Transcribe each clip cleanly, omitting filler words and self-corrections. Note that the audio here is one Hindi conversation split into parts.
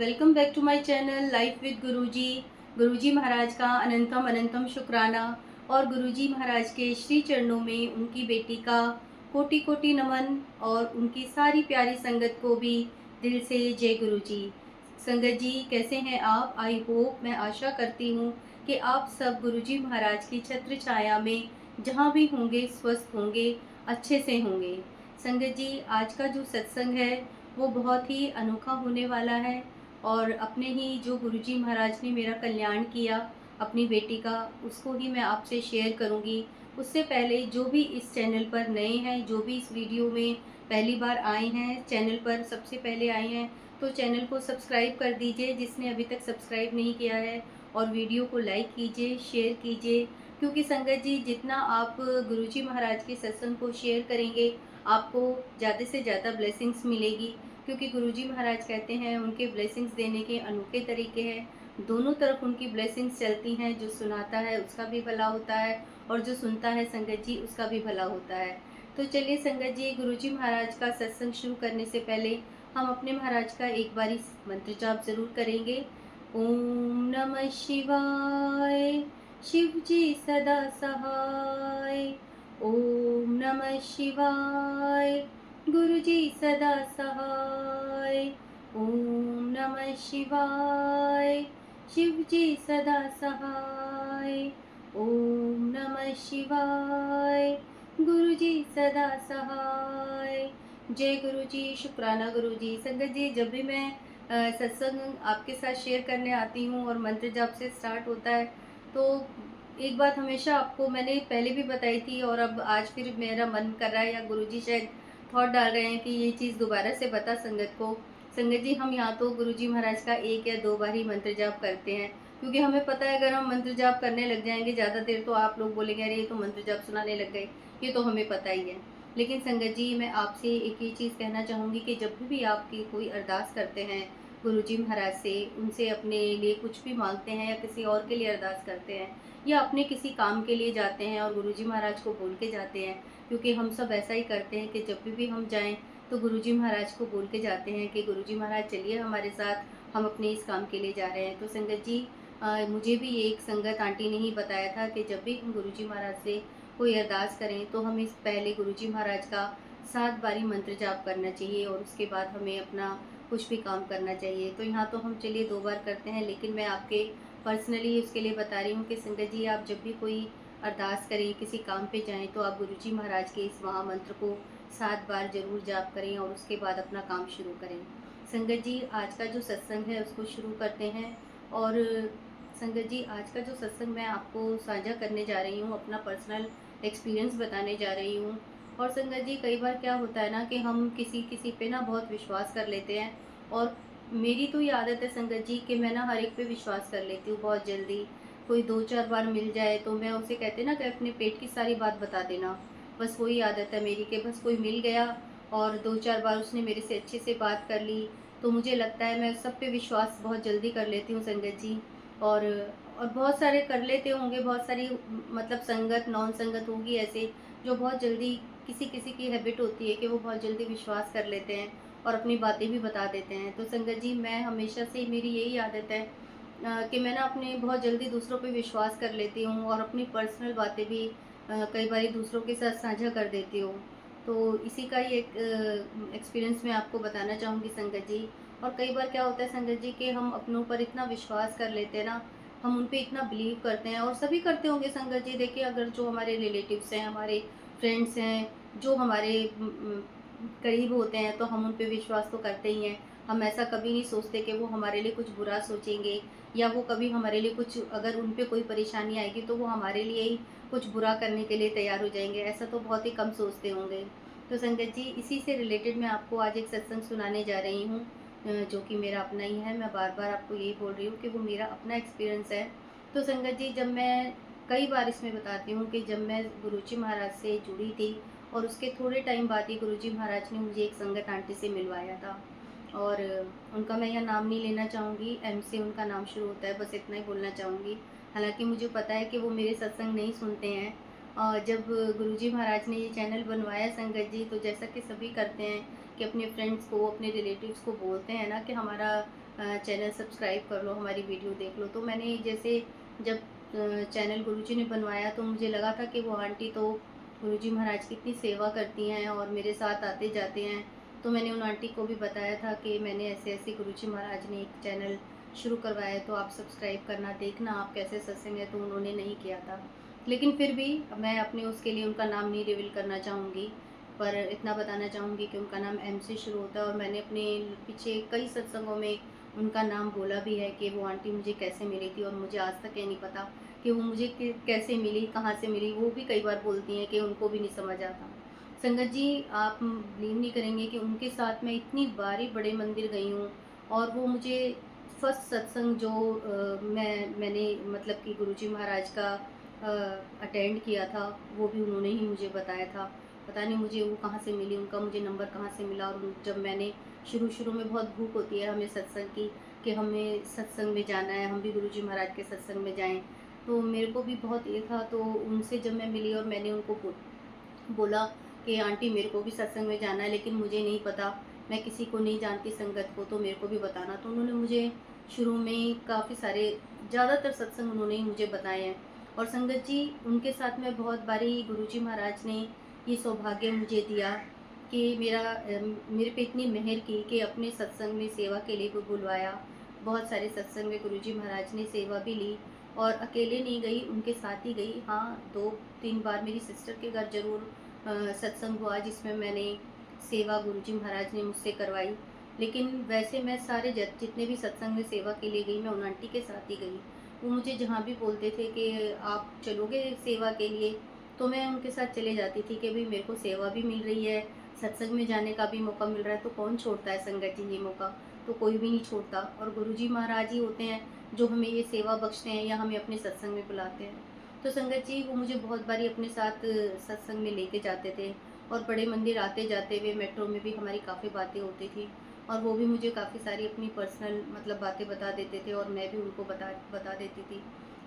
Welcome back to my channel life with Guruji. Guruji Maharaj का अनंतम अनंतम शुक्राना और गुरुजी महाराज के श्री चरणों में उनकी बेटी का कोटि कोटि नमन और उनकी सारी प्यारी संगत को भी दिल से जय गुरुजी। संगत जी, कैसे हैं आप? आई होप, मैं आशा करती हूँ कि आप सब गुरुजी महाराज की छत्र छाया में जहाँ भी होंगे स्वस्थ होंगे, अच्छे से होंगे। संगत जी, आज का जो सत्संग है वो बहुत ही अनोखा होने वाला है और अपने ही जो गुरुजी महाराज ने मेरा कल्याण किया अपनी बेटी का, उसको ही मैं आपसे शेयर करूंगी। उससे पहले जो भी इस चैनल पर नए हैं, जो भी इस वीडियो में पहली बार आए हैं, चैनल पर सबसे पहले आए हैं, तो चैनल को सब्सक्राइब कर दीजिए जिसने अभी तक सब्सक्राइब नहीं किया है, और वीडियो को लाइक कीजिए, शेयर कीजिए। क्योंकि संगत जी, जितना आप गुरुजी महाराज के सत्संग को शेयर करेंगे, आपको ज़्यादा से ज़्यादा ब्लेसिंग्स मिलेगी। क्योंकि गुरुजी महाराज कहते हैं उनके ब्लेसिंग्स देने के अनोखे तरीके हैं। दोनों तरफ उनकी ब्लेसिंग्स चलती हैं। जो सुनाता है उसका भी भला होता है और जो सुनता है संगत जी, उसका भी भला होता है। तो चलिए संगत जी, गुरुजी महाराज का सत्संग शुरू करने से पहले हम अपने महाराज का एक बारी मंत्र जाप जरूर करेंगे। ओम नमः शिवाय, शिव जी सदा सहाय। ओम नमः शिवाय, गुरुजी सदा सहाय। ओम नमः शिवाय, शिव जी सदा सहाय। ओम नमः शिवाय, गुरुजी सदा सहाय। जय गुरुजी, शुक्राना गुरुजी। संगत जी, जब भी मैं सत्संग आपके साथ शेयर करने आती हूँ और मंत्र जाप से स्टार्ट होता है, तो एक बात हमेशा आपको मैंने पहले भी बताई थी और अब आज फिर मेरा मन कर रहा है, या गुरुजी शायद थॉट डाल रहे हैं कि ये चीज़ दोबारा से बता संगत को। संगत जी, हम यहाँ तो गुरुजी महाराज का एक या दो बार ही मंत्र जाप करते हैं, क्योंकि हमें पता है अगर हम मंत्र जाप करने लग जाएंगे ज़्यादा देर तो आप लोग बोलेंगे अरे ये तो मंत्र जाप सुनाने लग गए। ये तो हमें पता ही है। लेकिन संगत जी, मैं आपसे एक ही चीज़ कहना चाहूँगी कि जब भी आपकी कोई अरदास करते हैं गुरुजी महाराज से, उनसे अपने लिए कुछ भी मांगते हैं या किसी और के लिए अरदास करते हैं या अपने किसी काम के लिए जाते हैं और गुरुजी महाराज को बोल के जाते हैं, क्योंकि हम सब ऐसा ही करते हैं कि जब भी हम जाएं तो गुरुजी महाराज को बोल के जाते हैं कि गुरुजी महाराज चलिए हमारे साथ, हम अपने इस काम के लिए जा रहे हैं। तो संगत जी, मुझे भी ये एक संगत आंटी ने ही बताया था कि जब भी हम गुरुजी महाराज से कोई अरदास करें तो हमें इस पहले गुरुजी महाराज का 7 बारी मंत्र जाप करना चाहिए और उसके बाद हमें अपना कुछ भी काम करना चाहिए। तो यहाँ तो हम चलिए 2 बार करते हैं, लेकिन मैं आपके पर्सनली उसके लिए बता रही हूँ कि संगत जी, आप जब भी कोई अरदास करें, किसी काम पे जाएं, तो आप गुरुजी महाराज के इस महामंत्र को 7 बार ज़रूर जाप करें और उसके बाद अपना काम शुरू करें। संगत जी, आज का जो सत्संग है उसको शुरू करते हैं। और संगत जी, आज का जो सत्संग मैं आपको साझा करने जा रही हूँ, अपना पर्सनल एक्सपीरियंस बताने जा रही हूँ। और संगत जी, कई बार क्या होता है ना कि हम किसी किसी पे ना बहुत विश्वास कर लेते हैं, और मेरी तो ये आदत है संगत जी कि मैं ना हर एक पे विश्वास कर लेती हूँ बहुत जल्दी। कोई 2-4 बार मिल जाए तो मैं उसे कहते ना कि अपने पेट की सारी बात बता देना, बस वही आदत है मेरी कि बस कोई मिल गया और 2-4 बार उसने मेरे से अच्छे से बात कर ली, तो मुझे लगता है मैं सब पे विश्वास बहुत जल्दी कर लेती हूँ संगत जी। और बहुत सारे कर लेते होंगे, बहुत सारी मतलब संगत नॉन संगत होगी ऐसे, जो बहुत जल्दी किसी किसी की हैबिट होती है कि वो बहुत जल्दी विश्वास कर लेते हैं और अपनी बातें भी बता देते हैं। तो संगत जी, मैं हमेशा से मेरी यही आदत है कि मैं ना अपने बहुत जल्दी दूसरों पे विश्वास कर लेती हूँ और अपनी पर्सनल बातें भी कई बार दूसरों के साथ साझा कर देती हूँ। तो इसी का ही एक एक्सपीरियंस मैं आपको बताना चाहूँगी संगत जी। और कई बार क्या होता है संगत जी कि हम अपनों पर इतना विश्वास कर लेते हैं ना, हम उन पे इतना बिलीव करते हैं, और सभी करते होंगे संगत जी। देखिए, अगर जो हमारे रिलेटिव्स हैं, हमारे फ्रेंड्स हैं, जो हमारे करीब होते हैं, तो हम उन पे विश्वास तो करते ही हैं। हम ऐसा कभी नहीं सोचते कि वो हमारे लिए कुछ बुरा सोचेंगे, या वो कभी हमारे लिए कुछ, अगर उन पे कोई परेशानी आएगी तो वो हमारे लिए ही कुछ बुरा करने के लिए तैयार हो जाएंगे। ऐसा तो बहुत ही कम सोचते होंगे। तो संगत जी, इसी से रिलेटेड मैं आपको आज एक सत्संग सुनाने जा रही हूँ, जो कि मेरा अपना ही है। मैं बार बार आपको यही बोल रही हूँ कि वो मेरा अपना एक्सपीरियंस है। तो संगत जी, जब मैं कई बार इसमें बताती हूँ कि जब मैं गुरुजी महाराज से जुड़ी थी और उसके थोड़े टाइम बाद ही गुरुजी महाराज ने मुझे एक संगत आंटी से मिलवाया था। और उनका मैं यह नाम नहीं लेना चाहूँगी, एम से उनका नाम शुरू होता है, बस इतना ही बोलना चाहूँगी। हालांकि मुझे पता है कि वो मेरे सत्संग नहीं सुनते हैं। और जब गुरुजी महाराज ने ये चैनल बनवाया संगत जी, तो जैसा कि सभी करते हैं कि अपने फ्रेंड्स को, अपने रिलेटिव्स को बोलते हैं ना कि हमारा चैनल सब्सक्राइब कर लो, हमारी वीडियो देख लो। तो मैंने जैसे जब चैनल गुरुजी ने बनवाया तो मुझे लगा था कि वो आंटी तो गुरुजी महाराज की इतनी सेवा करती हैं और मेरे साथ आते जाते हैं। तो मैंने उन आंटी को भी बताया था कि मैंने ऐसे ऐसे गुरुजी महाराज ने एक चैनल शुरू करवाया है, तो आप सब्सक्राइब करना, देखना आप कैसे सत्संग है। तो उन्होंने नहीं किया था, लेकिन फिर भी मैं अपने उसके लिए उनका नाम नहीं रिवील करना चाहूँगी, पर इतना बताना चाहूँगी कि उनका नाम एम से शुरू होता है। और मैंने अपने पीछे कई सत्संगों में उनका नाम बोला भी है कि वो आंटी मुझे कैसे मिली थी, और मुझे आज तक ये नहीं पता कि वो मुझे कैसे मिली, कहाँ से मिली। वो भी कई बार बोलती हैं कि उनको भी नहीं समझ आता। संगत जी, आप बिलीव नहीं करेंगे कि उनके साथ मैं इतनी बारी बड़े मंदिर गई हूँ, और वो मुझे फर्स्ट सत्संग जो मैंने मतलब कि गुरुजी महाराज का अटेंड किया था, वो भी उन्होंने ही मुझे बताया था। पता नहीं मुझे वो कहाँ से मिली, उनका मुझे नंबर कहाँ से मिला। और जब मैंने शुरू में बहुत भूख होती है हमें सत्संग की कि हमें सत्संग में जाना है, हम भी गुरुजी महाराज के सत्संग में जाएं। तो मेरे को भी बहुत ये था, तो उनसे जब मैं मिली और मैंने उनको बोला कि आंटी मेरे को भी सत्संग में जाना है, लेकिन मुझे नहीं पता, मैं किसी को नहीं जानती संगत को, तो मेरे को भी बताना। तो उन्होंने मुझे शुरू में काफ़ी सारे, ज़्यादातर सत्संग उन्होंने ही मुझे बताए हैं। और संगत जी, उनके साथ में बहुत बारी गुरुजी महाराज ने ये सौभाग्य मुझे दिया कि मेरे पे इतनी मेहर की कि अपने सत्संग में सेवा के लिए को बुलवाया। बहुत सारे सत्संग में गुरुजी महाराज ने सेवा भी ली, और अकेले नहीं गई, उनके साथ ही गई। हाँ, 2-3 बार मेरी सिस्टर के घर ज़रूर सत्संग हुआ जिसमें मैंने सेवा गुरुजी महाराज ने मुझसे करवाई। लेकिन वैसे मैं सारे जितने भी सत्संग में सेवा के लिए गई, मैं उन आंटी के साथ ही गई। वो मुझे जहाँ भी बोलते थे कि आप चलोगे सेवा के लिए, तो मैं उनके साथ चले जाती थी कि भाई मेरे को सेवा भी मिल रही है, सत्संग में जाने का भी मौका मिल रहा है, तो कौन छोड़ता है संगत जी ये मौका। तो कोई भी नहीं छोड़ता, और गुरुजी महाराज ही होते हैं जो हमें ये सेवा बख्शते हैं या हमें अपने सत्संग में बुलाते हैं। तो संगत जी, वो मुझे बहुत बारी अपने साथ सत्संग में लेके जाते थे, और बड़े मंदिर आते जाते हुए मेट्रो में भी हमारी काफ़ी बातें होती थी, और वो भी मुझे काफ़ी सारी अपनी पर्सनल मतलब बातें बता देते थे, और मैं भी उनको बता देती थी।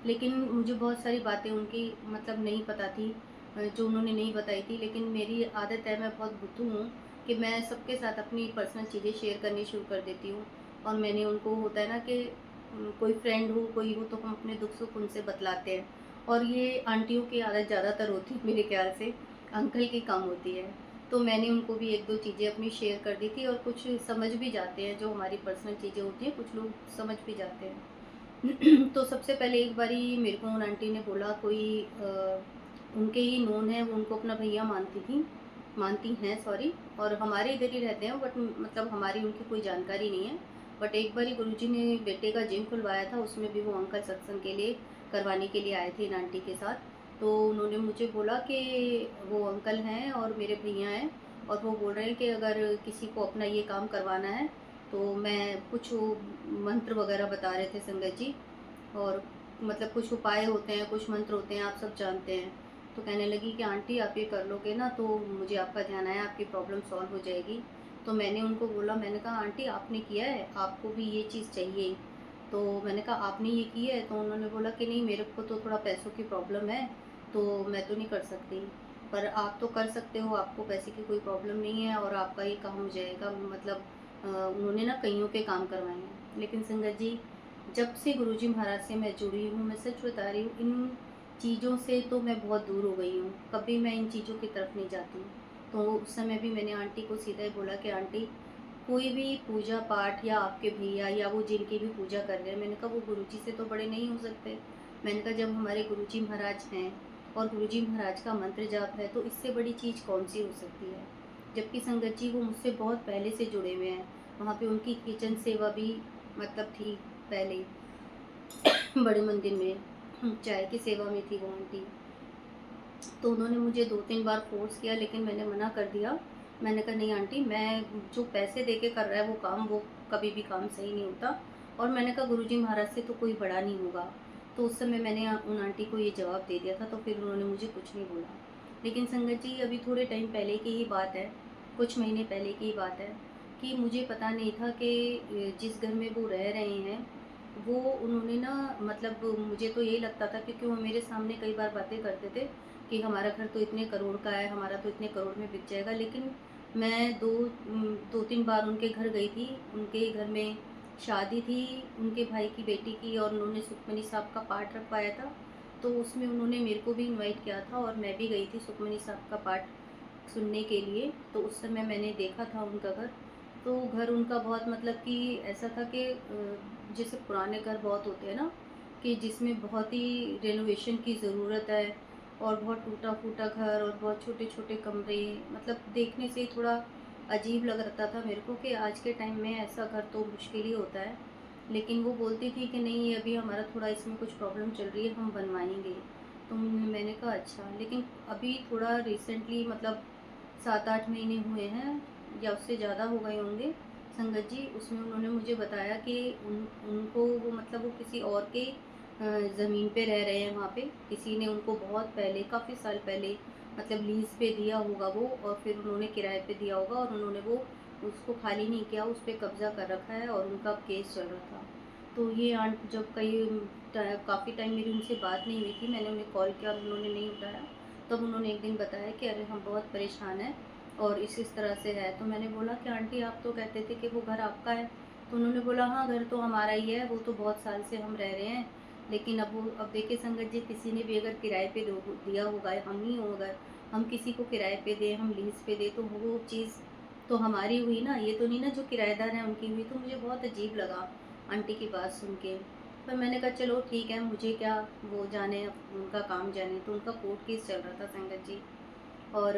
लेकिन मुझे बहुत सारी बातें उनकी मतलब नहीं पता थी, जो उन्होंने नहीं बताई थी। लेकिन मेरी आदत है, मैं बहुत बुद्धू हूँ कि मैं सबके साथ अपनी पर्सनल चीज़ें शेयर करनी शुरू कर देती हूँ। और मैंने उनको, होता है ना कि कोई फ्रेंड हो, कोई हो, तो हम अपने दुख सुख उनसे बतलाते हैं। और ये आंटियों की आदत ज़्यादातर होती है मेरे ख्याल से, अंकल की कम होती है। तो मैंने उनको भी 1-2 चीज़ें अपनी शेयर कर दी थी, और कुछ समझ भी जाते हैं, जो हमारी पर्सनल चीज़ें होती हैं कुछ लोग समझ भी जाते हैं। तो सबसे पहले एक बारी मेरे को उन आंटी ने बोला, कोई उनके ही नोन है, वो उनको अपना भैया मानती हैं सॉरी, और हमारे इधर ही रहते हैं, बट मतलब हमारी उनकी कोई जानकारी नहीं है। बट एक बारी गुरुजी ने बेटे का जिम खुलवाया था, उसमें भी वो अंकल सत्संग के लिए करवाने के लिए आए थे इन आंटी के साथ। तो उन्होंने मुझे बोला कि वो अंकल हैं और मेरे भैया हैं, और वो बोल रहे हैं कि अगर किसी को अपना ये काम करवाना है, तो मैं कुछ वो मंत्र वगैरह बता रहे थे संगत जी, और मतलब कुछ उपाय होते हैं, कुछ मंत्र होते हैं, आप सब जानते हैं। तो कहने लगी कि आंटी आप ये कर लोगे ना, तो मुझे आपका ध्यान आया, आपकी प्रॉब्लम सॉल्व हो जाएगी। तो मैंने उनको बोला, मैंने कहा आंटी आपने किया है, आपको भी ये चीज़ चाहिए। तो मैंने कहा आपने ये किया है? तो उन्होंने बोला कि नहीं, मेरे को तो थोड़ा पैसों की प्रॉब्लम है, तो मैं तो नहीं कर सकती, पर आप तो कर सकते हो, आपको पैसे की कोई प्रॉब्लम नहीं है, और आपका ये काम हो जाएगा। मतलब उन्होंने ना कईयों के काम करवाए हैं। लेकिन संगत जी, जब से गुरुजी महाराज से मैं जुड़ी हूँ, मैं सच बता रही हूँ, इन चीज़ों से तो मैं बहुत दूर हो गई हूँ, कभी मैं इन चीज़ों की तरफ नहीं जाती हूँ। तो उस समय भी मैंने आंटी को सीधा ही बोला कि आंटी, कोई भी पूजा पाठ, या आपके भैया या वो जिनकी भी पूजा कर रहे हैं, मैंने कहा वो गुरुजी से तो बड़े नहीं हो सकते। मैंने कहा जब हमारे गुरुजी महाराज हैं और गुरुजी महाराज का मंत्र जाप है, तो इससे बड़ी चीज़ कौन सी हो सकती है। जबकि संगत जी, वो मुझसे बहुत पहले से जुड़े हुए हैं, वहाँ पे उनकी किचन सेवा भी मतलब थी पहले बड़े मंदिर में चाय की सेवा में थी वो आंटी। तो उन्होंने मुझे 2-3 बार फ़ोर्स किया, लेकिन मैंने मना कर दिया। मैंने कहा नहीं आंटी, मैं जो पैसे दे के कर रहा है वो काम, वो कभी भी काम सही नहीं होता। और मैंने कहा गुरुजी महाराज से तो कोई बड़ा नहीं होगा। तो उस समय मैंने उन आंटी को ये जवाब दे दिया था, तो फिर उन्होंने मुझे कुछ नहीं बोला। लेकिन संगत जी, अभी थोड़े टाइम पहले की ही बात है, कुछ महीने पहले की ही बात है, कि मुझे पता नहीं था कि जिस घर में वो रह रहे हैं, वो उन्होंने ना मतलब मुझे तो यही लगता था, क्योंकि वो मेरे सामने कई बार बातें करते थे कि हमारा घर तो इतने करोड़ का है, हमारा तो इतने करोड़ में बिक जाएगा। लेकिन मैं 2-3 बार उनके घर गई थी। उनके घर में शादी थी उनके भाई की बेटी की, और उन्होंने सुखमनी साहब का पाठ रखवाया था। तो उसमें उन्होंने मेरे को भी इनवाइट किया था और मैं भी गई थी सुखमनी साहब का पाठ सुनने के लिए। तो उस समय मैंने देखा था उनका घर। तो घर उनका बहुत मतलब कि ऐसा था कि जैसे पुराने घर बहुत होते हैं ना, कि जिसमें बहुत ही रेनोवेशन की ज़रूरत है, और बहुत टूटा-फूटा घर और बहुत छोटे-छोटे कमरे, मतलब देखने से ही थोड़ा अजीब लग रहा था मेरे को कि आज के टाइम में ऐसा घर तो मुश्किल ही होता है। लेकिन वो बोलती थी कि नहीं, अभी हमारा थोड़ा इसमें कुछ प्रॉब्लम चल रही है, हम बनवाएँगे। तो मैंने कहा अच्छा, लेकिन अभी थोड़ा रिसेंटली मतलब 7-8 महीने हुए हैं या उससे ज़्यादा हो गए होंगे संगत जी, उसमें उन्होंने मुझे बताया कि उनको वो मतलब वो किसी और के ज़मीन पे रह रहे हैं वहाँ पे। किसी ने उनको बहुत पहले, काफ़ी साल पहले मतलब लीज़ पे दिया होगा वो, और फिर उन्होंने किराए पे दिया होगा, और उन्होंने वो उसको खाली नहीं किया, उस पे कब्ज़ा कर रखा है और उनका केस चल रहा था। तो ये आंट जब काफ़ी टाइम मेरी उनसे बात नहीं हुई थी, मैंने उन्हें कॉल किया और उन्होंने नहीं उठाया। तब उन्होंने एक दिन बताया कि अरे हम बहुत परेशान हैं और इस तरह से है। तो मैंने बोला कि आंटी आप तो कहते थे कि वो घर आपका है। तो उन्होंने बोला हाँ, घर तो हमारा ही है, वो तो बहुत साल से हम रह रहे हैं। लेकिन अब देखिए संगत जी, किसी ने भी अगर किराए पे दिया होगा, हम ही हो, अगर हम किसी को किराए पे दें, हम लीज़ पे दें, तो वो चीज़ तो हमारी हुई ना, ये तो नहीं ना जो किराएदार हैं उनकी हुई। तो मुझे बहुत अजीब लगा आंटी की बात सुन के। पर मैंने कहा चलो ठीक है, मुझे क्या, वो जाने, उनका काम जाने। तो उनका कोर्ट केस चल रहा था संगत जी, और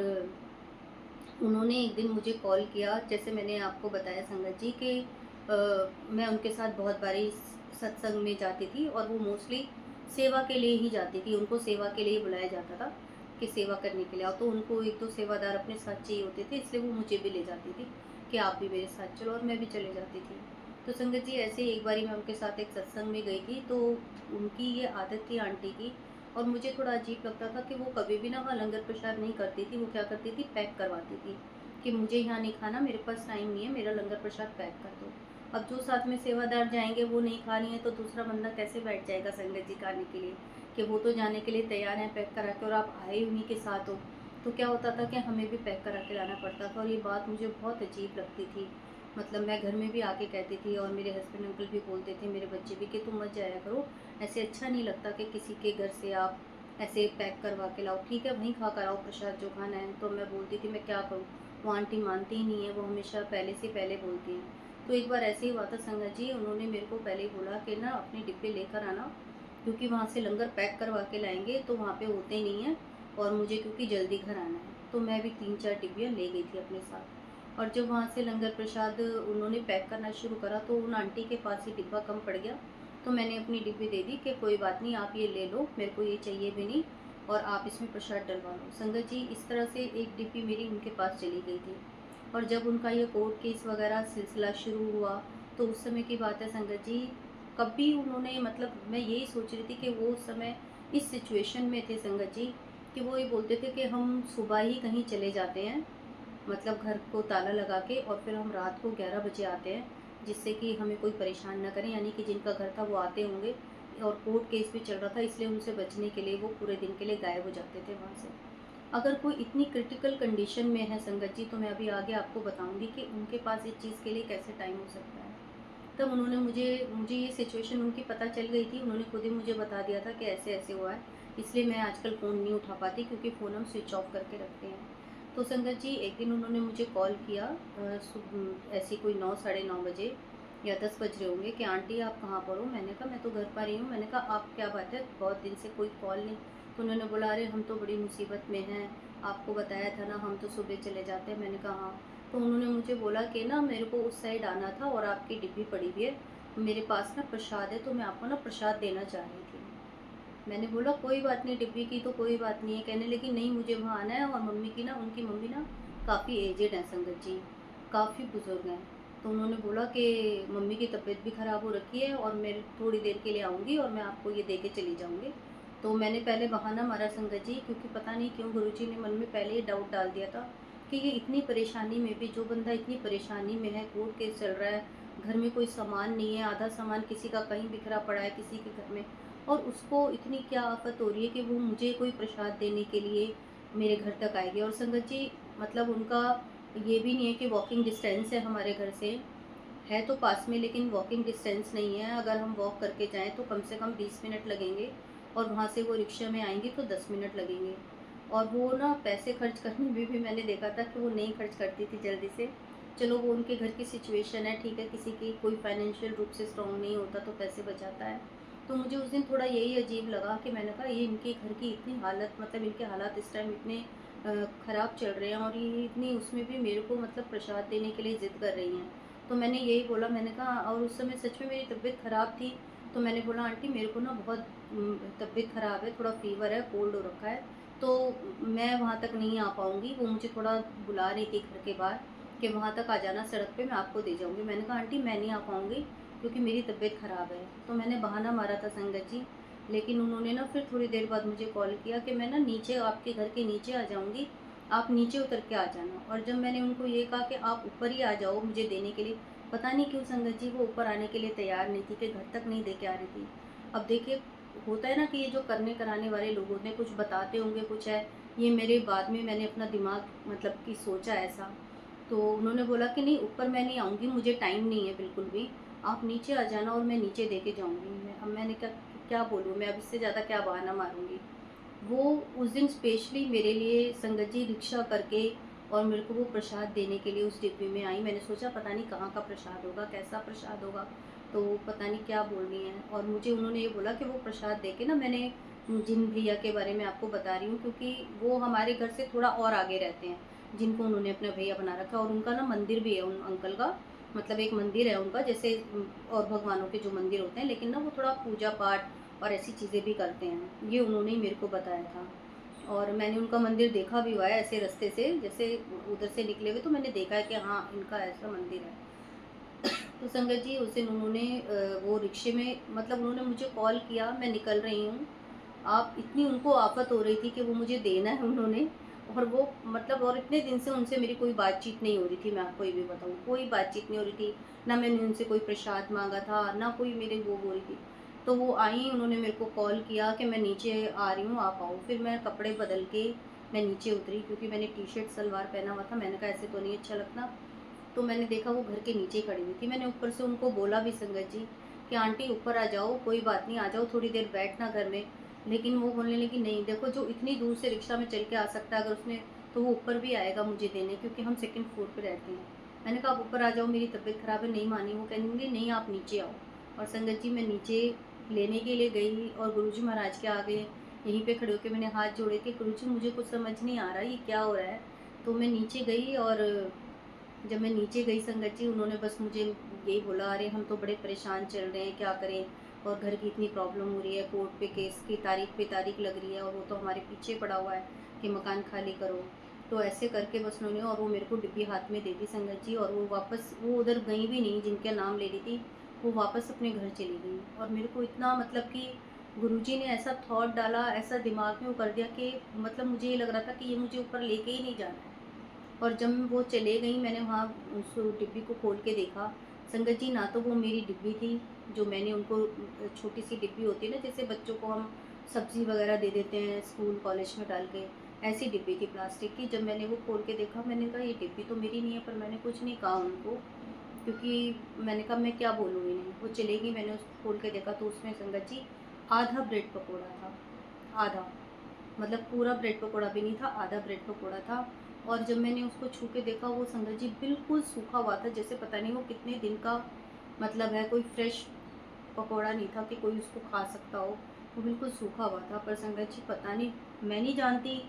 उन्होंने एक दिन मुझे कॉल किया, जैसे मैंने आपको बताया संगत जी कि मैं उनके साथ बहुत बारी सत्संग में जाती थी, और वो मोस्टली सेवा के लिए ही जाती थी। उनको सेवा के लिए बुलाया जाता था कि सेवा करने के लिए आओ। तो उनको 1-2 सेवादार अपने साथ चाहिए होते थे, इसलिए वो मुझे भी ले जाती थी कि आप भी मेरे साथ चलो, और मैं भी चले जाती थी। तो संगत जी, ऐसे ही एक बारी मैं उनके साथ एक सत्संग में गई थी। तो उनकी ये आदत थी आंटी की, और मुझे थोड़ा अजीब लगता था कि वो कभी भी ना वहाँ लंगर प्रसाद नहीं करती थी। वो क्या करती थी, पैक करवाती थी कि मुझे यहाँ नहीं खाना, मेरे पास टाइम नहीं है, मेरा लंगर प्रसाद पैक कर दो। अब जो साथ में सेवादार जाएंगे वो नहीं खा रही हैं, तो दूसरा बंदा कैसे बैठ जाएगा संगत जी खाने के लिए, कि वो तो जाने के लिए तैयार हैं पैक करा के, और आप आए उन्हीं के साथ हो। तो क्या होता था कि हमें भी पैक करा के लाना पड़ता था, और ये बात मुझे बहुत अजीब लगती थी। मतलब मैं घर में भी आके कहती थी, और मेरे हस्बैंड अंकल भी बोलते थे, मेरे बच्चे भी, कि तुम मत जाया करो, ऐसे अच्छा नहीं लगता कि किसी के घर से आप ऐसे पैक करवा के लाओ। ठीक है, वहीं खा कर आओ प्रसाद जो खाना है। तो मैं बोलती थी मैं क्या करूँ, वो आंटी मानती ही नहीं है, वो हमेशा पहले से पहले बोलती हैं। तो एक बार ऐसे ही हुआ था संगत जी, उन्होंने मेरे को पहले ही बोला कि ना अपने डिब्बे लेकर आना, क्योंकि वहाँ से लंगर पैक करवा के लाएंगे तो वहाँ पे होते नहीं हैं, और मुझे क्योंकि जल्दी घर आना है। तो मैं भी 3-4 डिब्बियाँ ले गई थी अपने साथ, और जब वहाँ से लंगर प्रसाद उन्होंने पैक करना शुरू करा, तो उन आंटी के पास ही डिब्बा कम पड़ गया। तो मैंने अपनी डिब्बी दे दी कि कोई बात नहीं, आप ये ले लो, मेरे को ये चाहिए भी नहीं, और आप इसमें प्रसाद डलवा लो। संगत जी, इस तरह से एक डिब्बी मेरी उनके पास चली गई थी। और जब उनका ये कोर्ट केस वगैरह सिलसिला शुरू हुआ, तो उस समय की बात है संगत जी, कभी उन्होंने, मतलब मैं यही सोच रही थी कि वो उस समय इस सिचुएशन में थे संगत जी, कि वो ये बोलते थे कि हम सुबह ही कहीं चले जाते हैं, मतलब घर को ताला लगा के, और फिर हम रात को 11 बजे आते हैं, जिससे कि हमें कोई परेशान ना करें। यानी कि जिनका घर था वो आते होंगे, और कोर्ट केस भी चल रहा था, इसलिए उनसे बचने के लिए वो पूरे दिन के लिए गायब हो जाते थे वहाँ से। अगर कोई इतनी क्रिटिकल कंडीशन में है संगत जी, तो मैं अभी आगे आपको बताऊंगी कि उनके पास इस चीज़ के लिए कैसे टाइम हो सकता है। तब उन्होंने मुझे मुझे ये सिचुएशन उनकी पता चल गई थी, उन्होंने खुद ही मुझे बता दिया था कि ऐसे ऐसे हुआ है। इसलिए मैं आजकल फ़ोन नहीं उठा पाती, क्योंकि फ़ोन हम स्विच ऑफ करके रखते हैं। तो संगत जी, एक दिन उन्होंने मुझे कॉल किया, ऐसी कोई 9 साढ़े 9 बजे या 10 बज रहे होंगे, कि आंटी आप कहाँ पर हो। मैंने कहा मैं तो घर पर ही हूँ। मैंने कहा आप, क्या बात है, बहुत दिन से कोई कॉल नहीं। तो उन्होंने बोला अरे हम तो बड़ी मुसीबत में हैं, आपको बताया था ना, हम तो सुबह चले जाते हैं। मैंने कहा हाँ। तो उन्होंने मुझे बोला कि ना मेरे को उस साइड आना था, और आपकी डिब्बी पड़ी हुई है, मेरे पास ना प्रसाद है, तो मैं आपको ना प्रसाद देना चाह रही थी। मैंने बोला कोई बात नहीं, डिब्बी की तो कोई बात नहीं है। कहने लगी नहीं, मुझे वहाँ आना है, और मम्मी की ना, उनकी मम्मी ना काफ़ी एजेड हैं संगत जी, काफ़ी बुज़ुर्ग हैं। तो उन्होंने बोला कि मम्मी की तबीयत भी ख़राब हो रखी है, और मैं थोड़ी देर के लिए आऊँगी और मैं आपको ये दे के चली जाऊँगी। तो मैंने पहले बहाना मारा संगत जी, क्योंकि पता नहीं क्यों गुरुजी ने मन में पहले ही डाउट डाल दिया था कि ये इतनी परेशानी में भी, जो बंदा इतनी परेशानी में है, कोर्ट केस चल रहा है, घर में कोई सामान नहीं है, आधा सामान किसी का कहीं बिखरा पड़ा है किसी के घर में, और उसको इतनी क्या आफत हो रही है कि वो मुझे कोई प्रसाद देने के लिए मेरे घर तक आएगी। और संगत जी, मतलब उनका ये भी नहीं है कि वॉकिंग डिस्टेंस है हमारे घर से, है तो पास में लेकिन वॉकिंग डिस्टेंस नहीं है। अगर हम वॉक करके जाएँ तो कम से कम 20 मिनट लगेंगे और वहाँ से वो रिक्शा में आएँगी तो 10 मिनट लगेंगे। और वो ना पैसे खर्च करने में भी मैंने देखा था कि वो नहीं खर्च करती थी जल्दी से। चलो वो उनके घर की सिचुएशन है, ठीक है, किसी की कोई फाइनेंशियल रूप से स्ट्रॉन्ग नहीं होता तो पैसे बचाता है। तो मुझे उस दिन थोड़ा यही अजीब लगा कि मैंने कहा ये इनके घर की इतनी हालत, मतलब इनके हालात इस टाइम इतने ख़राब चल रहे हैं और ये इतनी उसमें भी मेरे को मतलब प्रसाद देने के लिए ज़िद कर रही हैं। तो मैंने यही बोला, मैंने कहा, और उस समय सच में मेरी तबीयत ख़राब थी। तो मैंने बोला आंटी मेरे को ना बहुत तबीयत ख़राब है, थोड़ा फ़ीवर है, कोल्ड हो रखा है, तो मैं वहाँ तक नहीं आ पाऊँगी। वो मुझे थोड़ा बुला रही थी घर के बाहर कि वहाँ तक आ जाना सड़क पे, मैं आपको दे जाऊँगी। मैंने कहा आंटी मैं नहीं आ पाऊँगी क्योंकि मेरी तबीयत ख़राब है। तो मैंने बहाना मारा था संगत जी, लेकिन उन्होंने ना फिर थोड़ी देर बाद मुझे कॉल किया कि मैं ना नीचे आपके घर के नीचे आ जाऊँगी, आप नीचे उतर के आ जाना। और जब मैंने उनको ये कहा कि आप ऊपर ही आ जाओ मुझे देने के लिए, पता नहीं क्यों संगत जी वो ऊपर आने के लिए तैयार नहीं थी, कि घर तक नहीं दे के आ रही थी। अब देखिए, होता है ना कि ये जो करने कराने वाले लोग होते हैं, कुछ बताते होंगे, कुछ है, ये मेरे बाद में मैंने अपना दिमाग मतलब कि सोचा ऐसा। तो उन्होंने बोला कि नहीं ऊपर मैं नहीं आऊँगी, मुझे टाइम नहीं है बिल्कुल भी, आप नीचे आ जाना और मैं नीचे दे के जाऊँगी। अब मैंने कहा क्या बोलूँ मैं, अब इससे ज़्यादा क्या बहाना मारूँगी। वो उस दिन स्पेशली मेरे लिए संगत जी रिक्शा करके और मेरे को वो प्रसाद देने के लिए उस डिब्बे में आई। मैंने सोचा पता नहीं कहाँ का प्रसाद होगा, कैसा प्रसाद होगा, तो पता नहीं क्या बोल रही हैं। और मुझे उन्होंने ये बोला कि वो प्रसाद दे के ना, मैंने जिन भैया के बारे में आपको बता रही हूँ क्योंकि वो हमारे घर से थोड़ा और आगे रहते हैं, जिनको उन्होंने अपना भैया बना रखा है, और उनका ना मंदिर भी है उन अंकल का, मतलब एक मंदिर है उनका, जैसे और भगवानों के जो मंदिर होते हैं, लेकिन ना वो थोड़ा पूजा पाठ और ऐसी चीज़ें भी करते हैं। ये उन्होंने ही मेरे को बताया था। और मैंने उनका मंदिर देखा भी हुआ है ऐसे रास्ते से, जैसे उधर से निकले हुए तो मैंने देखा है कि हाँ, इनका ऐसा मंदिर है। तो संगत जी उस दिन उन्होंने वो रिक्शे में, मतलब उन्होंने मुझे कॉल किया, मैं निकल रही हूँ। आप इतनी उनको आफ़त हो रही थी कि वो मुझे देना है उन्होंने, और वो मतलब, और इतने दिन से उनसे मेरी कोई बातचीत नहीं हो रही थी, मैं आपको ये भी बताऊँ, कोई बातचीत नहीं हो रही थी। ना मैंने उनसे कोई प्रसाद माँगा था, ना कोई मेरे वो हो रही थी। तो वो आई, उन्होंने मेरे को कॉल किया कि मैं नीचे आ रही हूँ, आप आओ। फिर मैं कपड़े बदल के मैं नीचे उतरी क्योंकि मैंने टी-शर्ट सलवार पहना हुआ था। मैंने कहा ऐसे तो नहीं अच्छा लगता। तो मैंने देखा वो घर के नीचे खड़ी हुई थी। मैंने ऊपर से उनको बोला भी संगत जी कि आंटी ऊपर आ जाओ, कोई बात नहीं, आ जाओ, थोड़ी देर बैठना घर में। लेकिन वो बोलने लगी नहीं, देखो जो इतनी दूर से रिक्शा में चल के आ सकता है अगर उसने, तो वो ऊपर भी आएगा मुझे देने, क्योंकि हम सेकंड फ्लोर पे रहते हैं। मैंने कहा आप ऊपर आ जाओ, मेरी तबीयत ख़राब है, नहीं मानी। वो कहेंगे नहीं आप नीचे आओ। और संगत जी मैं नीचे लेने के लिए गई और गुरुजी महाराज के आगे यहीं पे खड़े होके मैंने हाथ जोड़े कि गुरुजी मुझे कुछ समझ नहीं आ रहा ये क्या हो रहा है। तो मैं नीचे गई, और जब मैं नीचे गई संगत जी, उन्होंने बस मुझे यही बोला, अरे हम तो बड़े परेशान चल रहे हैं, क्या करें, और घर की इतनी प्रॉब्लम हो रही है, कोर्ट पे केस की तारीख पे तारीख लग रही है और वो तो हमारे पीछे पड़ा हुआ है कि मकान खाली करो। तो ऐसे करके बस उन्होंने, और वो मेरे को डिब्बी हाथ में दे दी संगत जी, और वो वापस वो उधर गई भी नहीं जिनका नाम ले रही थी, वो वापस अपने घर चली गई। और मेरे को इतना मतलब कि गुरुजी ने ऐसा थॉट डाला, ऐसा दिमाग में वो कर दिया कि मतलब मुझे ये लग रहा था कि ये मुझे ऊपर लेके ही नहीं जाना है। और जब वो चले गईं, मैंने वहाँ उस डिब्बी को खोल के देखा, संगत जी ना तो वो मेरी डिब्बी थी, जो मैंने उनको छोटी सी डिब्बी होती है ना, जैसे बच्चों को हम सब्ज़ी वगैरह दे देते हैं स्कूल कॉलेज में डाल के, ऐसी डिब्बी थी प्लास्टिक की। जब मैंने वो खोल के देखा, मैंने कहा ये डिब्बी तो मेरी नहीं है, पर मैंने कुछ नहीं कहा उनको, क्योंकि मैंने कहा मैं क्या बोलूँ इन्हें। वो चली गई, मैंने उसको खोल के देखा तो उसमें संगत जी आधा ब्रेड पकौड़ा था, आधा, मतलब पूरा ब्रेड पकोड़ा भी नहीं था, आधा ब्रेड पकोड़ा था। और जब मैंने उसको छू के देखा, वो संगत जी बिल्कुल सूखा हुआ था, जैसे पता नहीं वो कितने दिन का मतलब है, कोई फ्रेश पकोड़ा नहीं था कि कोई उसको खा सकता हो, वो बिल्कुल सूखा हुआ था। पर संगत जी पता नहीं, मैं नहीं जानती,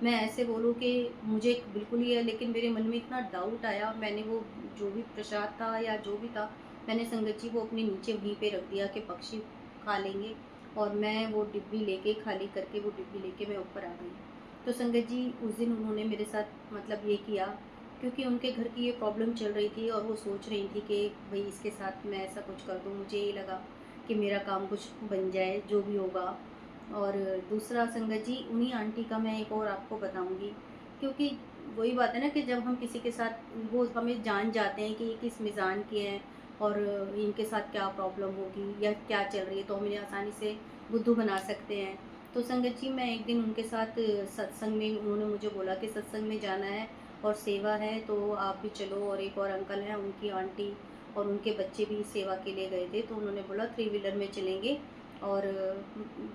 मैं ऐसे बोलूँ कि मुझे बिल्कुल ही है, लेकिन मेरे मन में इतना डाउट आया, मैंने वो जो भी प्रसाद था या जो भी था, मैंने संगत जी वो अपने नीचे वहीं पे रख दिया कि पक्षी खा लेंगे। और मैं वो डिब्बी लेके, खाली करके वो डिब्बी लेके मैं ऊपर आ गई। तो संगत जी उस दिन उन्होंने मेरे साथ मतलब ये किया, क्योंकि उनके घर की ये प्रॉब्लम चल रही थी और वो सोच रही थी कि भई इसके साथ मैं ऐसा कुछ कर दूँ। मुझे ये लगा कि मेरा काम कुछ बन जाए, जो भी होगा। और दूसरा संगत जी, उन्हीं आंटी का मैं एक और आपको बताऊँगी, क्योंकि वही बात है ना कि जब हम किसी के साथ, वो हमें जान जाते हैं कि ये किस मिज़ान के हैं और इनके साथ क्या प्रॉब्लम होगी या क्या चल रही है, तो हम इन्हें आसानी से बुद्धू बना सकते हैं। तो संगत जी मैं एक दिन उनके साथ सत्संग में, उन्होंने मुझे बोला कि सत्संग में जाना है और सेवा है तो आप भी चलो। और एक और अंकल हैं, उनकी आंटी और उनके बच्चे भी सेवा के लिए गए थे, तो उन्होंने बोला 3 व्हीलर में चलेंगे और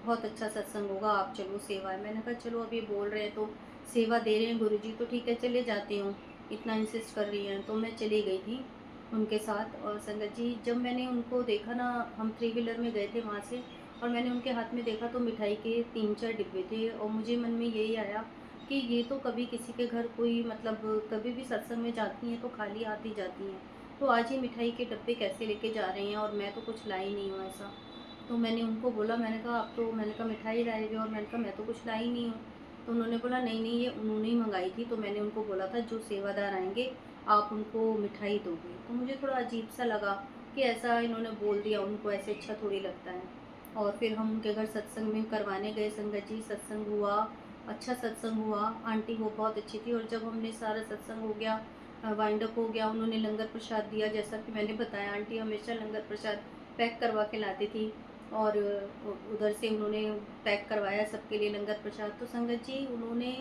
बहुत अच्छा सत्संग होगा, आप चलो, सेवा है। मैंने कहा चलो, अब ये बोल रहे हैं तो सेवा दे रहे हैं गुरुजी, तो ठीक है चले जाती हूँ, इतना इंसिस्ट कर रही हैं। तो मैं चली गई थी उनके साथ। और संगत जी, जब मैंने उनको देखा ना, हम 3 व्हीलर में गए थे वहाँ से, और मैंने उनके हाथ में देखा तो मिठाई के 3-4 डिब्बे थे, और मुझे मन में यही आया कि ये तो कभी किसी के घर कोई मतलब कभी भी सत्संग में जाती हैं तो खाली हाथ ही जाती हैं, तो आज ये मिठाई के डब्बे कैसे लेके जा रही हैं, और मैं तो कुछ लाई नहीं हूँ ऐसा। तो मैंने उनको बोला, मैंने कहा आप तो, मैंने कहा मिठाई लाए हुए, और मैंने कहा मैं तो कुछ लाई नहीं हूँ। तो उन्होंने बोला नहीं नहीं, ये उन्होंने ही मंगाई थी। तो मैंने उनको बोला था जो सेवादार आएंगे आप उनको मिठाई दोगे। तो मुझे थोड़ा अजीब सा लगा कि ऐसा इन्होंने बोल दिया, उनको ऐसे अच्छा थोड़ी लगता है। और फिर हम उनके घर सत्संग में करवाने गए। संगत जी, सत्संग हुआ, अच्छा सत्संग हुआ। आंटी वो बहुत अच्छी थी, और जब हमने सारा सत्संग हो गया, वाइंड अप हो गया, उन्होंने लंगर प्रसाद दिया। जैसा कि मैंने बताया, आंटी हमेशा लंगर प्रसाद पैक करवा के लाती थी, और उधर से उन्होंने पैक करवाया सबके लिए लंगर प्रसाद। तो संगत जी, उन्होंने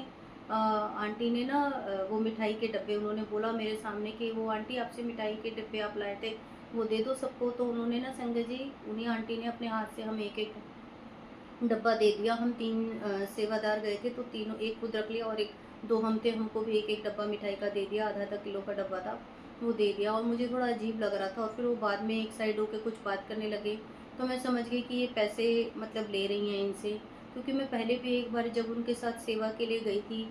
आंटी ने ना वो मिठाई के डब्बे, उन्होंने बोला मेरे सामने कि वो आंटी आपसे मिठाई के डब्बे आप लाए थे, वो दे दो सबको। तो उन्होंने ना संगत जी, उन्हीं आंटी ने अपने हाथ से हम एक एक डब्बा दे दिया। हम 3 सेवादार गए थे, तो तीनों, एक खुद रख लिया और एक, 2 हम थे, हमको भी एक एक डब्बा मिठाई का दे दिया। आधा आधा किलो का डब्बा था, वो दे दिया। और मुझे थोड़ा अजीब लग रहा था, और फिर वो बाद में एक साइड होकर कुछ बात करने लगे, तो मैं समझ गई कि ये पैसे मतलब ले रही हैं इनसे। क्योंकि मैं पहले भी एक बार जब उनके साथ सेवा के लिए गई थी,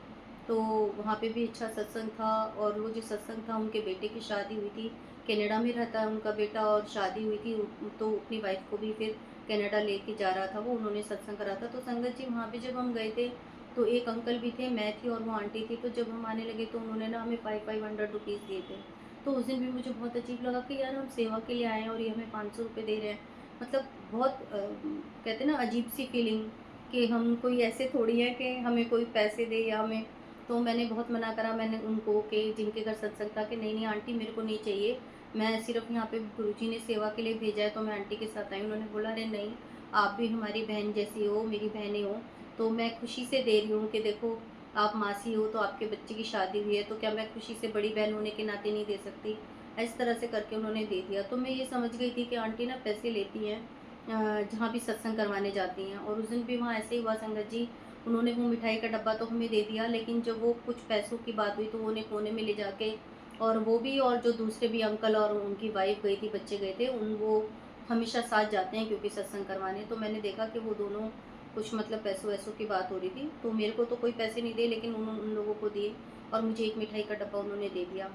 तो वहाँ पे भी अच्छा सत्संग था। और वो जो सत्संग था, उनके बेटे की शादी हुई थी, कनाडा में रहता है उनका बेटा, और शादी हुई थी, तो अपनी वाइफ को भी फिर कनाडा लेके जा रहा था, वो उन्होंने सत्संग करा था। तो संगत जी, वहाँ पे जब हम गए थे, तो एक अंकल भी थे, मैं थी और वो आंटी थी। तो जब हम आने लगे तो उन्होंने ना हमें 500 रुपीज़ दिए थे। तो उस दिन भी मुझे बहुत अजीब लगा कि यार, हम सेवा के लिए आए हैं और ये हमें 500 रुपये दे रहे हैं। मतलब बहुत कहते हैं ना, अजीब सी फीलिंग कि हम कोई ऐसे थोड़ी है कि हमें कोई पैसे दे या हमें। तो मैंने बहुत मना करा, मैंने उनको, कि जिनके घर सत्संग था, कि नहीं नहीं आंटी, मेरे को नहीं चाहिए, मैं सिर्फ यहाँ पे गुरुजी ने सेवा के लिए भेजा है, तो मैं आंटी के साथ आई। उन्होंने बोला अरे नहीं, आप भी हमारी बहन जैसी हो, मेरी बहनें हो, तो मैं खुशी से दे रही हूँ कि देखो, आप मासी हो, तो आपके बच्चे की शादी हुई है, तो क्या मैं खुशी से बड़ी बहन होने के नाते नहीं दे सकती। इस तरह से करके उन्होंने दे दिया। तो मैं ये समझ गई थी कि आंटी ना पैसे लेती हैं जहाँ भी सत्संग करवाने जाती हैं। और उस दिन भी वहाँ ऐसे ही हुआ संगत जी, उन्होंने वो मिठाई का डब्बा तो हमें दे दिया, लेकिन जब वो कुछ पैसों की बात हुई तो उन्हें कोने में ले जाके, और वो भी, और जो दूसरे भी अंकल और उनकी वाइफ गई थी, बच्चे गए थे, उन वो हमेशा साथ जाते हैं क्योंकि सत्संग करवाने। तो मैंने देखा कि वो दोनों कुछ मतलब पैसों वैसों की बात हो रही थी। तो मेरे को तो कोई पैसे नहीं दिए, लेकिन उन लोगों को दिए, और मुझे एक मिठाई का डब्बा उन्होंने दे दिया।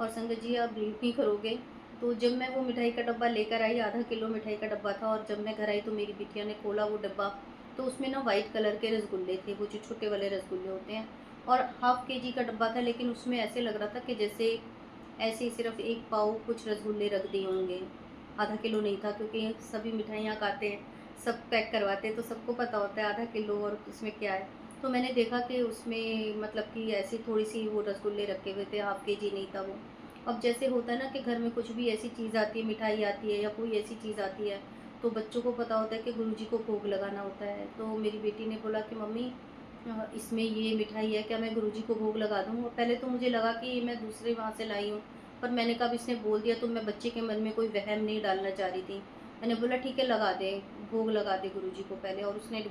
और संगत जी, आप बिलीव नहीं करोगे, तो जब मैं वो मिठाई का डब्बा लेकर आई, आधा किलो मिठाई का डब्बा था, और जब मैं घर आई तो मेरी बिटिया ने खोला वो डब्बा, तो उसमें ना वाइट कलर के रसगुल्ले थे, वो जो छोटे वाले रसगुल्ले होते हैं, और हाफ केजी का डब्बा था, लेकिन उसमें ऐसे लग रहा था कि जैसे ऐसे ही सिर्फ एक पाव कुछ रसगुल्ले रख दिए होंगे। आधा किलो नहीं था, क्योंकि सभी मिठाइयाँ खाते हैं, सब पैक करवाते हैं, तो सबको पता होता है आधा किलो और उसमें क्या है। तो मैंने देखा कि उसमें मतलब कि ऐसी थोड़ी-सी वो रसगुल्ले रखे हुए थे, हाफ केजी नहीं था वो। अब जैसे होता है ना कि घर में कुछ भी ऐसी चीज़ आती है, मिठाई आती है या कोई ऐसी चीज़ आती है, तो बच्चों को पता होता है कि गुरुजी को भोग लगाना होता है। तो मेरी बेटी ने बोला कि मम्मी, इसमें ये मिठाई है, क्या मैं गुरुजी को भोग लगा दूँ? और पहले तो मुझे लगा कि ये मैं दूसरे वहाँ से लाई हूँ, पर मैंने कहा अब इसने बोल दिया, तो मैं बच्चे के मन में कोई वहम नहीं डालना चाह रही थी। मैंने बोला ठीक है, लगा दे, भोग लगा दे गुरुजी को पहले। और उसने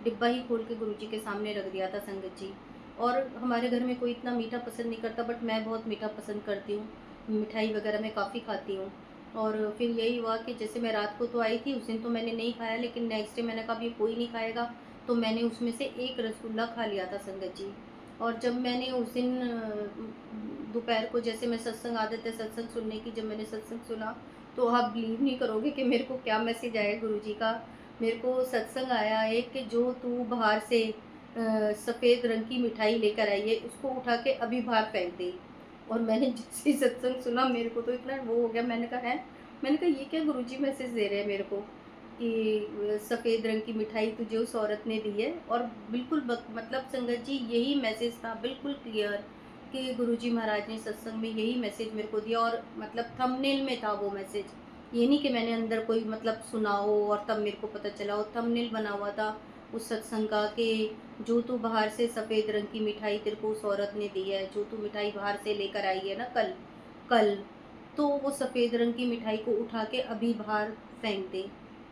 डिब्बा ही खोल के गुरुजी के सामने रख दिया था संगत जी। और हमारे घर में कोई इतना मीठा पसंद नहीं करता, बट मैं बहुत मीठा पसंद करती हूँ। मिठाई वगैरह मैं काफ़ी खाती हूँ। और फिर यही हुआ कि जैसे मैं रात को तो आई थी, उस दिन तो मैंने नहीं खाया, लेकिन नेक्स्ट डे मैंने कहा अब ये कोई नहीं खाएगा, तो मैंने उसमें से एक रसगुल्ला खा लिया था संगत जी। और जब मैंने उस दिन दोपहर को, जैसे मैं सत्संग, आदत है सत्संग सुनने की, जब मैंने सत्संग सुना, तो आप बिलीव नहीं करोगे कि मेरे को क्या मैसेज आया गुरुजी का। मेरे को सत्संग आया है कि जो तू बाहर से सफ़ेद रंग की मिठाई लेकर आई है, उसको उठा के अभी बाहर फेंक दे। और मैंने जैसे ही सत्संग सुना, मेरे को तो इतना वो हो गया, मैंने कहा है, मैंने कहा ये क्या गुरुजी मैसेज दे रहे हैं मेरे को कि सफ़ेद रंग की मिठाई तुझे उस औरत ने दी है। और बिल्कुल मतलब संगत जी, यही मैसेज था बिल्कुल क्लियर, कि गुरुजी महाराज ने सत्संग में यही मैसेज मेरे को दिया, और मतलब थंबनेल में था वो मैसेज। ये नहीं कि मैंने अंदर कोई मतलब सुना हो और तब मेरे को पता चला हो, थंबनेल बना हुआ था, उस सत्संग का कि जो तू बाहर से सफ़ेद रंग की मिठाई तेरे को उस औरत ने दी है, जो तू मिठाई बाहर से लेकर आई है ना कल कल, तो वो सफ़ेद रंग की मिठाई को उठा के अभी बाहर फेंक दे,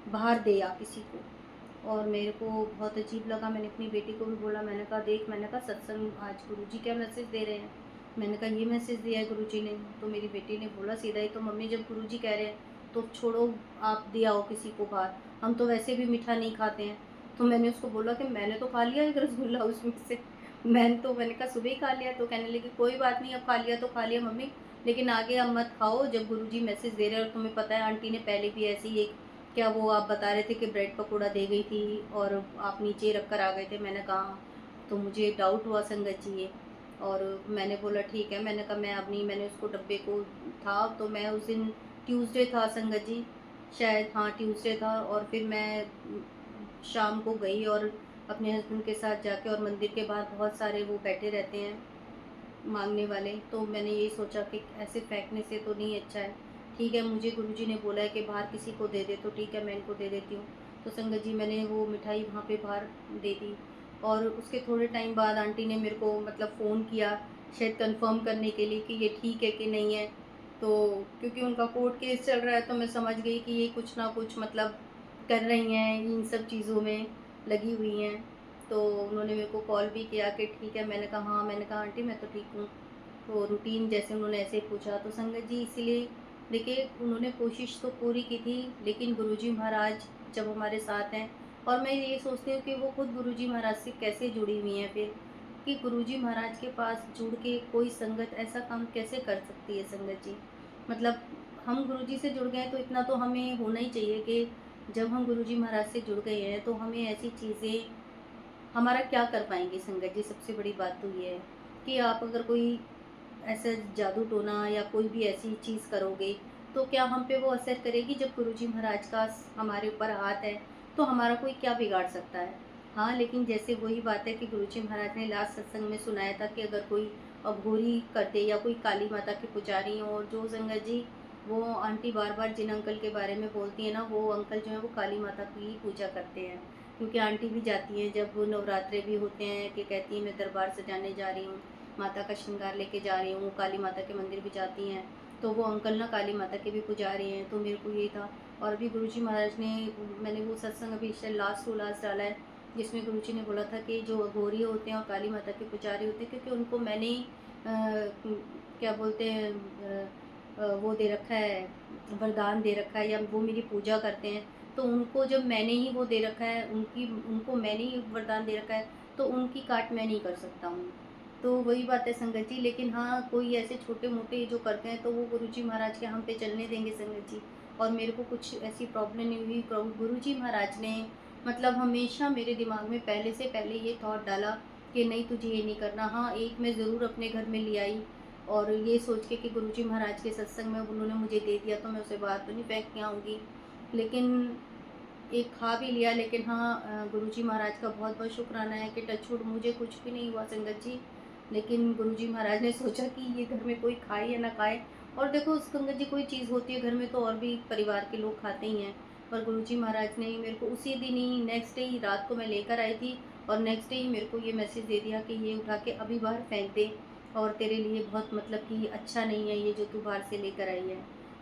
बाहर दे या किसी को। और मेरे को बहुत अजीब लगा, मैंने अपनी बेटी को भी बोला, मैंने कहा देख, मैंने कहा सत्संग आज गुरुजी क्या मैसेज दे रहे हैं, मैंने कहा ये मैसेज दिया है गुरुजी ने। तो मेरी बेटी ने बोला सीधा ही, तो मम्मी जब गुरुजी कह रहे हैं तो छोड़ो, आप दिया हो किसी को बाहर, हम तो वैसे भी मीठा नहीं खाते हैं। तो मैंने उसको बोला कि मैंने तो खा लिया एक रसगुल्ला उसमें से, मैंने कहा सुबह ही खा लिया। तो कहने लगी कोई बात नहीं, अब खा लिया तो खा लिया मम्मी, लेकिन आगे अब मत खाओ, जब गुरुजी मैसेज दे रहे हैं। और तुम्हें पता है आंटी ने पहले भी ऐसी एक, क्या वो आप बता रहे थे कि ब्रेड पकौड़ा दे गई थी और आप नीचे ही रख कर आ गए थे, मैंने कहा। तो मुझे डाउट हुआ संगत जी ये, और मैंने बोला ठीक है, मैंने कहा मैं अब नहीं, मैंने उसको डब्बे को था, तो मैं उस दिन ट्यूसडे था संगत जी, शायद हाँ ट्यूसडे था। और फिर मैं शाम को गई और अपने हस्बैंड के साथ जाके, और मंदिर के बाहर बहुत सारे वो बैठे रहते हैं मांगने वाले, तो मैंने यही सोचा कि ऐसे फेंकने से तो नहीं अच्छा है। ठीक है, मुझे गुरुजी ने बोला है कि बाहर किसी को दे दे, तो ठीक है मैं इनको दे देती हूँ। तो संगत जी मैंने वो मिठाई वहाँ पे बाहर दे दी। और उसके थोड़े टाइम बाद आंटी ने मेरे को मतलब फ़ोन किया, शायद कंफर्म करने के लिए कि ये ठीक है कि नहीं है। तो क्योंकि उनका कोर्ट केस चल रहा है, तो मैं समझ गई कि ये कुछ ना कुछ मतलब कर रही हैं, इन सब चीज़ों में लगी हुई हैं। तो उन्होंने मेरे को कॉल भी किया कि ठीक है, मैंने कहा हाँ, मैंने कहा आंटी मैं तो ठीक हूँ। तो रूटीन जैसे उन्होंने ऐसे ही पूछा, तो संगत जी इसीलिए देखिए उन्होंने कोशिश तो पूरी की थी, लेकिन गुरुजी महाराज जब हमारे साथ हैं, और मैं ये सोचती हूँ कि वो खुद गुरुजी महाराज से कैसे जुड़ी हुई हैं फिर, कि गुरुजी महाराज के पास जुड़ के कोई संगत ऐसा काम कैसे कर सकती है संगत जी। मतलब हम गुरुजी से जुड़ गए तो इतना तो हमें होना ही चाहिए कि जब हम गुरुजी महाराज से जुड़ गए हैं तो हमें ऐसी चीज़ें, हमारा क्या कर पाएँगे संगत जी। सबसे बड़ी बात तो ये है कि आप अगर कोई ऐसा जादू टोना या कोई भी ऐसी चीज़ करोगे, तो क्या हम पे वो असर करेगी? जब गुरुजी महाराज का हमारे ऊपर हाथ है, तो हमारा कोई क्या बिगाड़ सकता है? हाँ, लेकिन जैसे वही बात है कि गुरुजी महाराज ने लास्ट सत्संग में सुनाया था कि अगर कोई अघोरी कर दे या कोई काली माता की पुजारी हो, और जो संगत जी वो आंटी बार बार जिन अंकल के बारे में बोलती है ना, वो अंकल जो है वो काली माता की ही पूजा करते हैं। क्योंकि आंटी भी जाती हैं, जब वो नवरात्रे भी होते हैं, कि कहती हैं मैं दरबार सजाने जा रही हूँ, माता का श्रृंगार लेके जा रही हूँ, काली माता के मंदिर भी जाती हैं। तो वो अंकल ना काली माता के भी पुजारी हैं, तो मेरे को ये था। और अभी गुरुजी महाराज ने, मैंने वो सत्संग अभी शायद लास्ट टू लास्ट डाला है, जिसमें गुरुजी ने बोला था कि जो अघोरी होते हैं और काली माता के पुजारी होते हैं, क्योंकि उनको मैंने ही क्या बोलते हैं, वो दे रखा है, वरदान दे रखा है, या वो मेरी पूजा करते हैं, तो उनको जब मैंने ही वो दे रखा है, उनको मैंने ही वरदान दे रखा है, तो उनकी काट मैं नहीं कर सकता हूँ। तो वही बात है संगत जी। लेकिन हाँ, कोई ऐसे छोटे-मोटे जो करते हैं, तो वो गुरुजी महाराज के हम पे चलने देंगे संगत जी। और मेरे को कुछ ऐसी प्रॉब्लम नहीं हुई। गुरुजी महाराज ने मतलब हमेशा मेरे दिमाग में पहले से पहले ये थॉट डाला कि नहीं तुझे ये नहीं करना। हाँ, एक मैं ज़रूर अपने घर में ले आई, और ये सोच के कि गुरुजी महाराज के सत्संग में उन्होंने मुझे दे दिया, तो मैं उसे बाहर तो नहीं फेंक के आऊँगी। लेकिन एक खा भी लिया, लेकिन हाँ, गुरुजी महाराज का बहुत-बहुत शुक्राना है कि टचवुड मुझे कुछ भी नहीं हुआ संगत जी। लेकिन गुरुजी महाराज ने सोचा कि ये घर में कोई खाए या ना खाए। और देखो संगत जी, कोई चीज़ होती है घर में तो और भी परिवार के लोग खाते ही हैं। पर गुरुजी महाराज ने मेरे को उसी दिन ही, नेक्स्ट डे ही रात को मैं लेकर आई थी, और नेक्स्ट डे ही मेरे को ये मैसेज दे दिया कि ये उठा के अभी बाहर फेंक दे, और तेरे लिए बहुत मतलब कि अच्छा नहीं है ये जो तू बाहर से लेकर आई है।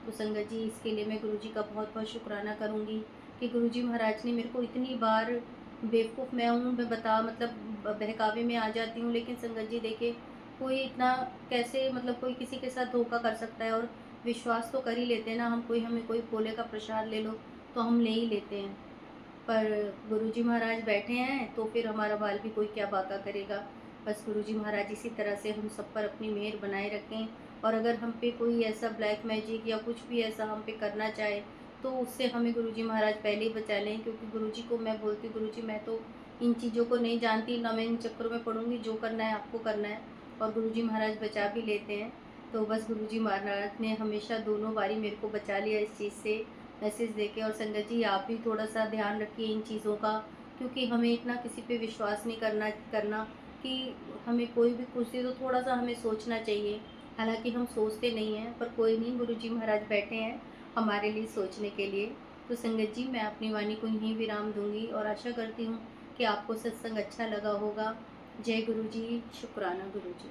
तो संगत जी इसके लिए मैं गुरुजी का बहुत-बहुत शुक्राना करूँगी कि गुरुजी महाराज ने मेरे को इतनी बार, बेवकूफ़ मैं हूँ, मैं बता मतलब बहकावे में आ जाती हूँ, लेकिन संगत जी देखिए, कोई इतना कैसे मतलब कोई किसी के साथ धोखा कर सकता है, और विश्वास तो कर ही लेते हैं ना हम, कोई हमें कोई भोले का प्रसाद ले लो तो हम ले ही लेते हैं। पर गुरुजी महाराज बैठे हैं तो फिर हमारा बाल भी कोई क्या बाका करेगा। बस गुरुजी महाराज इसी तरह से हम सब पर अपनी मेहर बनाए रखें, और अगर हम पे कोई ऐसा ब्लैक मैजिक या कुछ भी ऐसा हम पे करना चाहे, तो उससे हमें गुरुजी महाराज पहले ही बचा लें। क्योंकि गुरुजी को मैं बोलती हूँ, गुरुजी मैं तो इन चीज़ों को नहीं जानती, ना मैं इन चक्करों में पड़ूँगी, जो करना है आपको करना है। और गुरुजी महाराज बचा भी लेते हैं। तो बस गुरुजी महाराज ने हमेशा दोनों बारी मेरे को बचा लिया इस चीज़ से, मैसेज देके। और संगत जी आप भी थोड़ा-सा ध्यान रखिए इन चीज़ों का, क्योंकि हमें इतना किसी पे विश्वास नहीं करना करना कि हमें कोई भी कुछ दे, तो थोड़ा-सा हमें सोचना चाहिए। हालाँकि हम सोचते नहीं हैं, पर कोई नहीं, गुरुजी महाराज बैठे हैं हमारे लिए सोचने के लिए। तो संगत जी मैं अपनी वाणी को यहीं विराम दूँगी, और आशा करती हूँ कि आपको सत्संग अच्छा लगा होगा। जय गुरु जी, शुक्राना गुरु जी।